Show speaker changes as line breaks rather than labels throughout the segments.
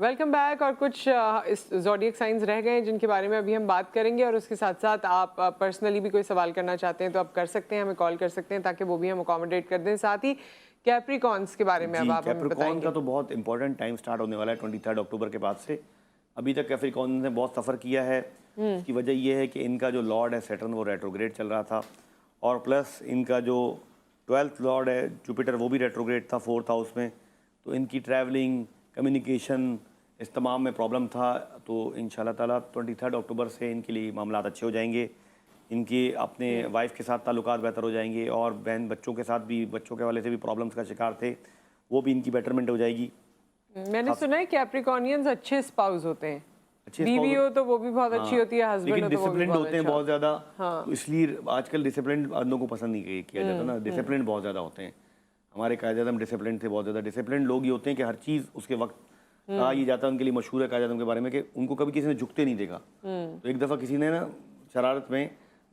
Welcome back. और कुछ इस ज़ोडिएक साइंस रह गए हैं जिनके बारे में अभी हम बात करेंगे, और उसके साथ साथ आप पर्सनली भी कोई सवाल करना चाहते हैं तो आप कर सकते हैं, हमें कॉल कर सकते हैं ताकि वो भी हम अकोमोडेट कर दें। साथ ही कैप्रिकॉन्स के बारे में अब
जी,
आप हमें
कैप्रिकॉर्न
बताएंगे।
का तो बहुत इंपॉर्टेंट टाइम स्टार्ट होने वाला है 23 अक्टूबर के बाद से। अभी तक कैप्रिकॉर्न ने बहुत सफ़र किया है। इसकी वजह ये है कि इनका जो लॉर्ड है सैटर्न वो रेट्रोग्रेड चल रहा था, और प्लस इनका जो 12th लॉर्ड है जुपिटर वो भी रेट्रोग्रेड था 4th हाउस में। तो इनकी ट्रैवलिंग, कम्युनिकेशन, इस तमाम में प्रॉब्लम था। तो इंशाल्लाह ताला 23 अक्टूबर से इनके लिए मामलात अच्छे हो जाएंगे। इनके अपने वाइफ के साथ ताल्लुकात बेहतर हो जाएंगे, और बहन बच्चों के साथ भी, बच्चों के हवाले से भी प्रॉब्लम्स का शिकार थे, वो भी इनकी बेटरमेंट हो जाएगी।
मैंने सुना है कैप्रिकॉर्नियंस अच्छे स्पाउस होते हैं,
अच्छे
बीवी हो तो वो भी बहुत अच्छी
हाँ,
होती है, हस्बैंड
लेकिन
हो तो वो भी
डिसिप्लिन
बहुत
होते हैं
अच्छा
बहुत ज़्यादा।
हाँ।
तो इसलिए आजकल डिसिप्लिन आदमियों को पसंद नहीं किया जाता ना। डिसिप्लिन बहुत ज़्यादा होते हैं। हमारे कायद-ए-आज़म डिसिप्लिन थे बहुत ज़्यादा। डिसिप्लिन लोग ये होते हैं कि हर चीज़ उसके वक्त कहा ये जाता है। उनके लिए मशहूर है कायद-ए-आज़म के बारे में कि उनको कभी किसी ने झुकते नहीं देखा। तो एक दफ़ा किसी ने ना शरारत में,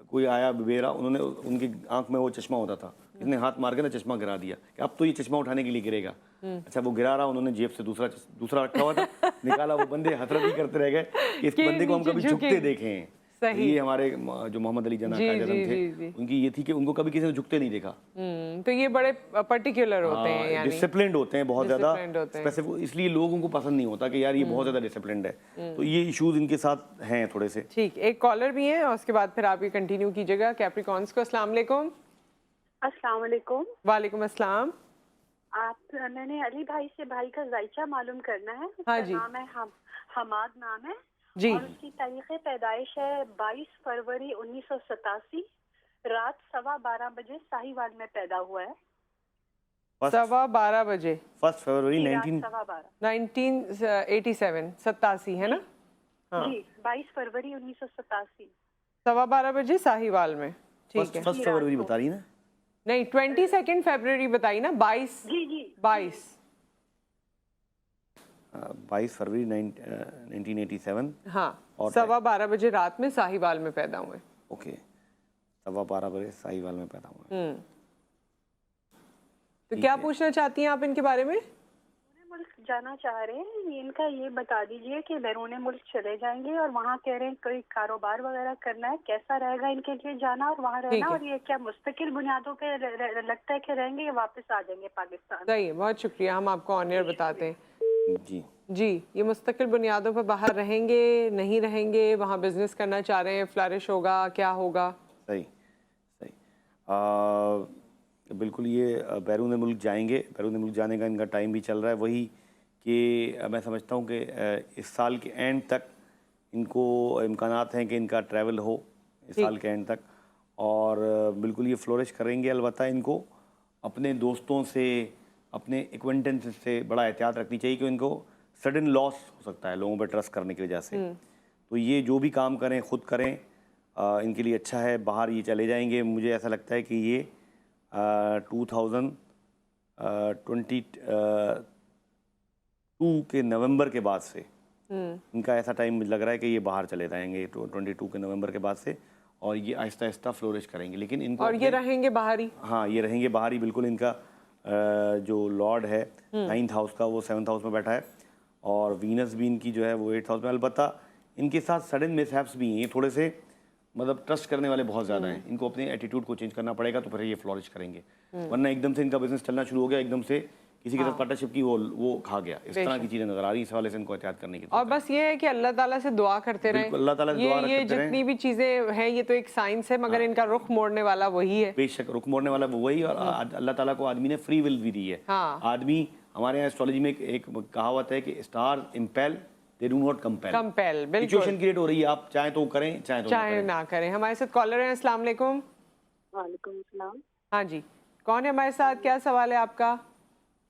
कोई आया बेरा, उन्होंने उनकी आंख में वो चश्मा होता था, इसने हाथ मार के ना चश्मा गिरा दिया कि अब तो ये चश्मा उठाने के लिए गिरेगा। अच्छा, वो गिरा रहा, उन्होंने जेब से दूसरा रखा हुआ था, निकाला। वो बंदे हसरत ही करते रह गए कि इस
कि
बंदे को हम
नीचे
कभी
झुके।
झुकते देखे हैं। तो
सही।
ये हमारे जो मोहम्मद अली जना
जी
कायद-ए-आज़म
जी
थे,
जी जी।
उनकी ये थी कि उनको कभी किसी ने झुकते नहीं देखा।
तो ये बड़े पर्टिकुलर होते हैं,
हाँ,
यानी
डिसिप्लिन्ड होते हैं बहुत ज़्यादा।
डिसिप्लिन्ड होते हैं।
स्पेसिफिक, इसलिए लोगों को पसंद नहीं होता कि यार ये बहुत ज़्यादा डिसिप्लिन्ड है। तो ये इश्यूज इनके साथ हैं थोड़े से।
ठीक, एक कॉलर भी है और उसके बाद फिर आप ये कंटिन्यू कीजिएगा कैप्रिकॉन्स को। अस्सलाम वालेकुम।
अस्सलाम वालेकुम।
वालेकुम अस्सलाम।
मैंने अली भाई से भाई का जायचा मालूम करना है।
हाँ
उसका
जी।
नाम है हमाद नाम है,
जी।
और उसकी तारीख पैदाइश है 22 फरवरी 1987। रात 12:15 बजे साहिवाल में पैदा हुआ है।
12:15 बजे
1 फरवरी
जी, रात
19
1987, 87 है ना? हाँ,
जी, 22 फरवरी 1987।
12:15 बजे साहिवाल में। ठीक है।
फर्स्ट फरवरी बता रही ना?
नहीं, 22 फरवरी बताई ना, 22।
जी जी
22।
22 फरवरी 1987।
हाँ,
और
12:15 बजे रात में साहिवाल में पैदा हुए।
ओके, 12:15 बजे साहिवाल में पैदा हुआ।
तो
ठीक
क्या
है।
पूछना चाहती हैं आप इनके बारे में?
मुल्क जाना चाह रहे हैं। इनका ये बता दीजिए कि बैरून मुल्क चले जाएंगे और वहाँ कह रहे हैं कोई कारोबार वगैरह करना है, कैसा रहेगा इनके लिए जाना और वहाँ
ठीक
रहना,
है।
और ये क्या मुस्तकिल बुनियादों पे लगता है कि रहेंगे या वापस आ जाएंगे पाकिस्तान?
सही है, बहुत शुक्रिया, हम आपको ऑन एयर बताते हैं।
जी
जी, ये मुस्तकिल बुनियादों पर बाहर रहेंगे, नहीं रहेंगे, वहाँ बिजनेस करना चाह रहे हैं, फ्लरिश होगा, क्या होगा?
सही सही। बिल्कुल, ये बैरून मुल्क जाएंगे। बैरून मुल्क जाने का इनका टाइम भी चल रहा है। वही कि मैं समझता हूँ कि इस साल के एंड तक इनको इम्कानात हैं कि इनका ट्रैवल हो इस साल के एंड तक, और बिल्कुल ये फ्लोरिश करेंगे। अलबत्ता इनको अपने दोस्तों से, अपने एक्वेंटेंस से बड़ा एहतियात रखनी चाहिए कि इनको सडन लॉस हो सकता है लोगों पर ट्रस्ट करने की वजह से। तो ये जो भी काम करें खुद करें, इनके लिए अच्छा है। बाहर ये चले जाएंगे। मुझे ऐसा लगता है कि ये 2022 के नवंबर के बाद से इनका ऐसा टाइम लग रहा है कि ये बाहर चले जाएंगे 22 के नवंबर के बाद से, और ये आहिस्ता आहिस्ता फ्लोरिश करेंगे। लेकिन इनको
और ये रहेंगे बाहर ही?
हाँ, ये रहेंगे बाहर ही। बिल्कुल, इनका जो लॉर्ड है 9th हाउस का, वो 7th हाउस में बैठा है, और वीनस भी इनकी जो है वो 8th हाउस में। अलबत्ता इनके साथ सडन मिसहैप्स भी हैं। ये थोड़े से मतलब ट्रस्ट करने वाले बहुत ज़्यादा हैं। इनको अपने एटीट्यूड को चेंज करना पड़ेगा, तो फिर ये फ्लॉरिश करेंगे। वरना एकदम से इनका बिजनेस चलना शुरू हो गया, एकदम से किसी के साथ पार्टनरशिप की वो खा गया, इस तरह की चीज़ें नजर आ रही। इस हवाले से इनको एहतियात करने की
और बस ये है कि अल्लाह ताला से दुआ करते रहें।
अल्लाह ताला से दुआ
ये
करते रहें।
जितनी भी चीज़ें हैं, ये तो एक साइंस है, मगर इनका रुख मोड़ने वाला वही है।
बेशक रुख मोड़ने वाला वो वही, और अल्लाह ताला को आदमी ने फ्री विल भी दी है।
हाँ।
आदमी, हमारे यहाँ एस्ट्रोलॉजी में एक कहावत है कि star impale, they do not compel.
बिल्कुल।
सिचुएशन क्रिएट हो रही है, आप चाहे तो करें, चाहे
ना करें। हमारे साथ कॉलर हैं। अस्सलाम वालेकुम।
वालेकुम सलाम।
हाँ जी, कौन है हमारे साथ, क्या सवाल है आपका?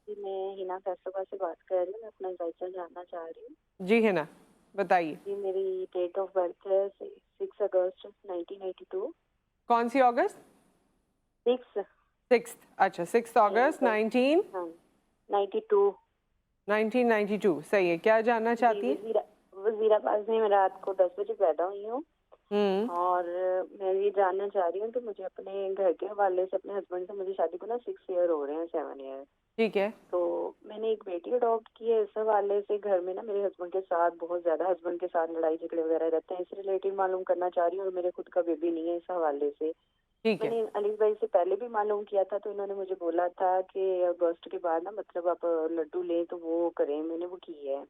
जी, मैं हिना फैसला से बात कर रही हूँ। मैं अपना जायचा जानना चाह रही हूँ।
जी है ना, बताइए।
जी, मेरी डेट ऑफ बर्थ है 6 अगस्त 1982।
कौन सी अगस्त?
6।
6। अच्छा, 6 अगस्त
92।
1992। सही है, क्या जानना चाहती है?
वजीराबाद में मैं रात को 10 बजे पैदा हुई हूँ, और मैं ये जानना चाह रही हूँ कि मुझे अपने घर के हवाले से, अपने हस्बैंड से मुझे शादी को ना 6 ईयर हो रहे हैं, 7 ईयर।
ठीक है।
तो मैंने एक बेटी अडॉप्ट की है। इस हवाले से घर में ना मेरे हस्बैंड के साथ बहुत ज्यादा हस्बैंड के साथ लड़ाई झगड़े वगैरह रहते हैं, इस रिलेटेड मालूम करना चाह रही हूँ। और मेरे खुद का बेबी नहीं है इस हवाले से।
ठीक है।
मैंने अली भाई से पहले भी मालूम किया था, तो इन्होंने मुझे बोला था कि अगस्त के बाद ना मतलब आप लड्डू लें तो वो करें, मैंने वो की है।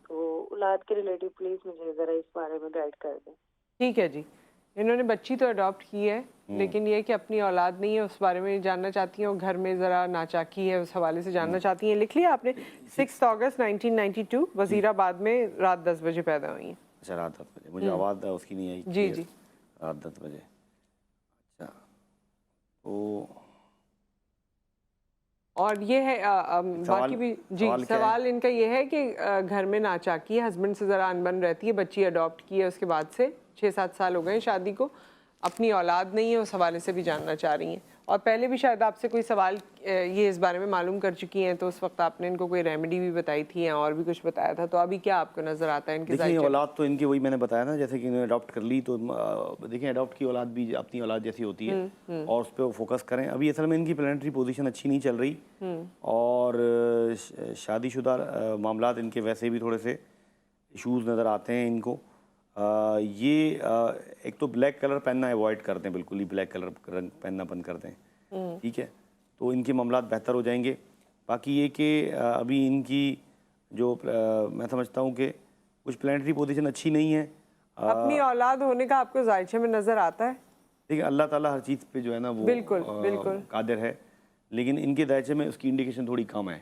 तो औलाद के रिलेटिव प्लीज मुझे जरा इस बारे में गाइड कर दें।
ठीक है जी। इन्होंने बच्ची तो अडॉप्ट की है, लेकिन ये कि अपनी औलाद नहीं है उस बारे में जानना चाहती हैं और घर में ज़रा नाचाकी है उस हवाले से जानना चाहती हैं। लिख लिया आपने? 6 अगस्त 1992 वजीराबाद में रात 10 बजे पैदा हुई हैं।
अच्छा, रात 10 बजे। मुझे आवाज़ उसकी नहीं आई।
जी जी।
रात 10 बजे। अच्छा, तो और
ये है बाकी भी जी सवाल इनका ये है कि घर में नाचाकी है, हस्बैंड से ज़रा अनबन रहती है, बच्ची अडॉप्ट की है उसके बाद से 6-7 साल हो गए शादी को, अपनी औलाद नहीं है उस हवाले से भी जानना चाह रही हैं। और पहले भी शायद आपसे कोई सवाल ये इस बारे में मालूम कर चुकी हैं, तो उस वक्त आपने इनको कोई रेमेडी भी बताई थी या और भी कुछ बताया था। तो अभी क्या आपको नज़र आता है इनके?
देखिए, औलाद तो इनकी वही मैंने बताया ना, जैसे कि इन्होंने अडॉप्ट कर ली, तो देखिए अडॉप्ट की औलाद भी अपनी औलाद जैसी होती है और उस पर फोकस करें। अभी असल में इनकी प्लानिटरी पोजीशन अच्छी नहीं चल रही और शादीशुदा मामलात इनके वैसे भी थोड़े से इशूज़ नज़र आते हैं इनको। ये एक तो ब्लैक कलर पहनना अवॉइड करते हैं, बिल्कुल ही ब्लैक कलर रंग पहनना बंद कर दें, ठीक है, तो इनके मामलात बेहतर हो जाएंगे। बाकी ये कि अभी इनकी जो मैं समझता हूँ कि कुछ प्लानिटरी पोजीशन अच्छी नहीं है।
अपनी औलाद होने का आपको जायचे में नज़र आता है?
देखिए, अल्लाह ताला हर चीज़ पे जो है ना वो बिल्कुल कादिर है, लेकिन इनके दायचे में उसकी इंडिकेशन थोड़ी कम है।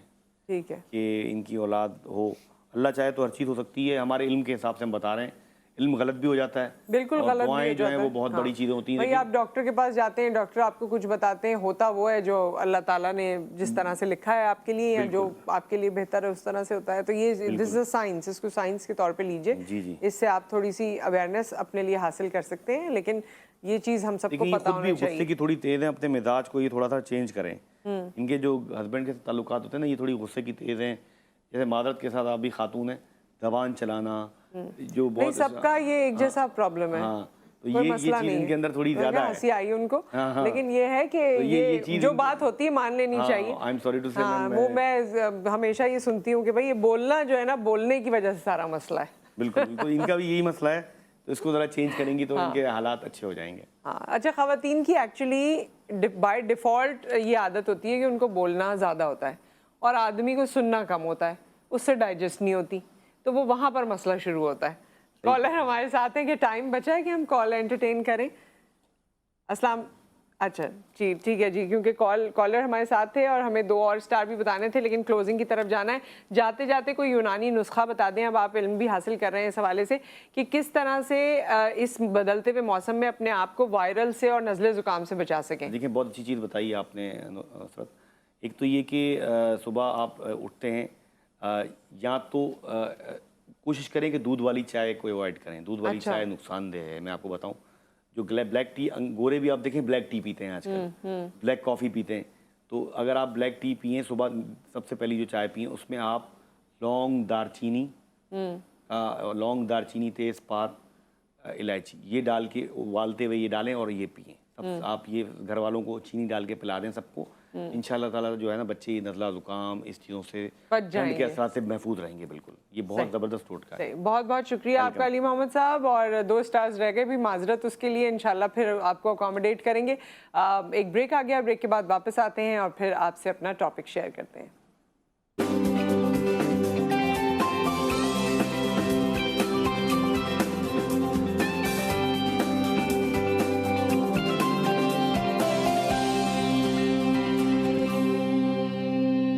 ठीक है, कि इनकी औलाद हो। अल्लाह चाहे तो हर चीज़ हो सकती है, हमारे इल्म के हिसाब से हम बता रहे हैं। इल्म गलत भी हो जाता है,
बिल्कुल गलत भी हो
जो है वो बहुत बड़ी चीज़ें होती हैं।
भाई आप डॉक्टर के पास जाते हैं, डॉक्टर आपको कुछ बताते हैं, होता वो है जो अल्लाह ताला ने जिस तरह से लिखा है आपके लिए या जो आपके लिए बेहतर है उस तरह से होता है। तो ये दिस इज साइंस, इसको साइंस के तौर पे लीजिए। इससे आप थोड़ी सी अवेयरनेस अपने लिए हासिल कर सकते हैं, लेकिन ये चीज़ हम सबको पता होना चाहिए।
गुस्से की थोड़ी तेज़ है, अपने मिजाज को ये थोड़ा सा चेंज करें। इनके जो हस्बैंड के ताल्लुकात होते हैं ना, ये थोड़ी गुस्से की तेज़ हैं। जैसे मादरत के साथ आप भी खातून है, जबान चलाना जो बहुत
सबका ये एक जैसा प्रॉब्लम है।
तो ये चीज़ इनके अंदर थोड़ी ज़्यादा है।
हंसी आई उनको, लेकिन ये है कि ये जो बात होती है मान लेनी चाहिए।
आई एम सॉरी टू से,
वो मैं हमेशा ये सुनती हूँ कि भाई ये बोलना जो है ना, बोलने की वजह से सारा मसला है।
बिल्कुल, तो इनका भी यही मसला है, तो इसको ज़रा चेंज करेंगी तो इनके हालात अच्छे हो जाएंगे।
अच्छा, ख़वातीन की एक्चुअली बाय डिफ़ॉल्ट ये आदत होती है कि उनको बोलना ज़्यादा होता है और आदमी को सुनना कम होता है, उससे डाइजेस्ट नहीं होती, तो वो वहाँ पर मसला शुरू होता है। कॉलर हमारे साथ हैं कि टाइम बचा है कि हम कॉल एंटरटेन करें। अस्सलाम, अच्छा जी ठीक है जी, क्योंकि कॉलर हमारे साथ थे और हमें 2 और स्टार भी बताने थे, लेकिन क्लोजिंग की तरफ जाना है। जाते जाते कोई यूनानी नुस्खा बता दें, अब आप इल्म भी हासिल कर रहे हैं इस हवाले से कि किस तरह से इस बदलते हुए मौसम में अपने आप को वायरल से और नज़ले ज़ुकाम से बचा सकें।
देखिए, बहुत अच्छी चीज़ बताई आपने नुसरत। एक तो ये कि सुबह आप उठते हैं, या तो कोशिश करें कि दूध वाली चाय को अवॉइड करें। दूध वाली चाय नुकसानदेह है, मैं आपको बताऊं। जो ब्लैक टी, गोरे भी आप देखें ब्लैक टी पीते हैं आजकल, ब्लैक कॉफ़ी पीते हैं। तो अगर आप ब्लैक टी पिए सुबह, सबसे पहली जो चाय पिए उसमें आप लौंग, दारचीनी, तेज़पात, इलायची ये डाल के उबालते हुए ये डालें और ये पिएँ। आप ये घर वालों को चीनी डाल के पिला दें सबको, इंशाल्लाह ताला जो है ना, बच्चे नज़ला ज़ुकाम इस चीज़ों से ठंड के असर से महफूज रहेंगे। बिल्कुल, ये बहुत ज़बरदस्त टोटका है।
बहुत बहुत शुक्रिया आपका अली मोहम्मद साहब, और 2 स्टार्स रह गए भी, माजरत उसके लिए। इंशाल्लाह फिर आपको अकोमोडेट करेंगे। एक ब्रेक आ गया, ब्रेक के बाद वापस आते हैं और फिर आपसे अपना टॉपिक शेयर करते हैं।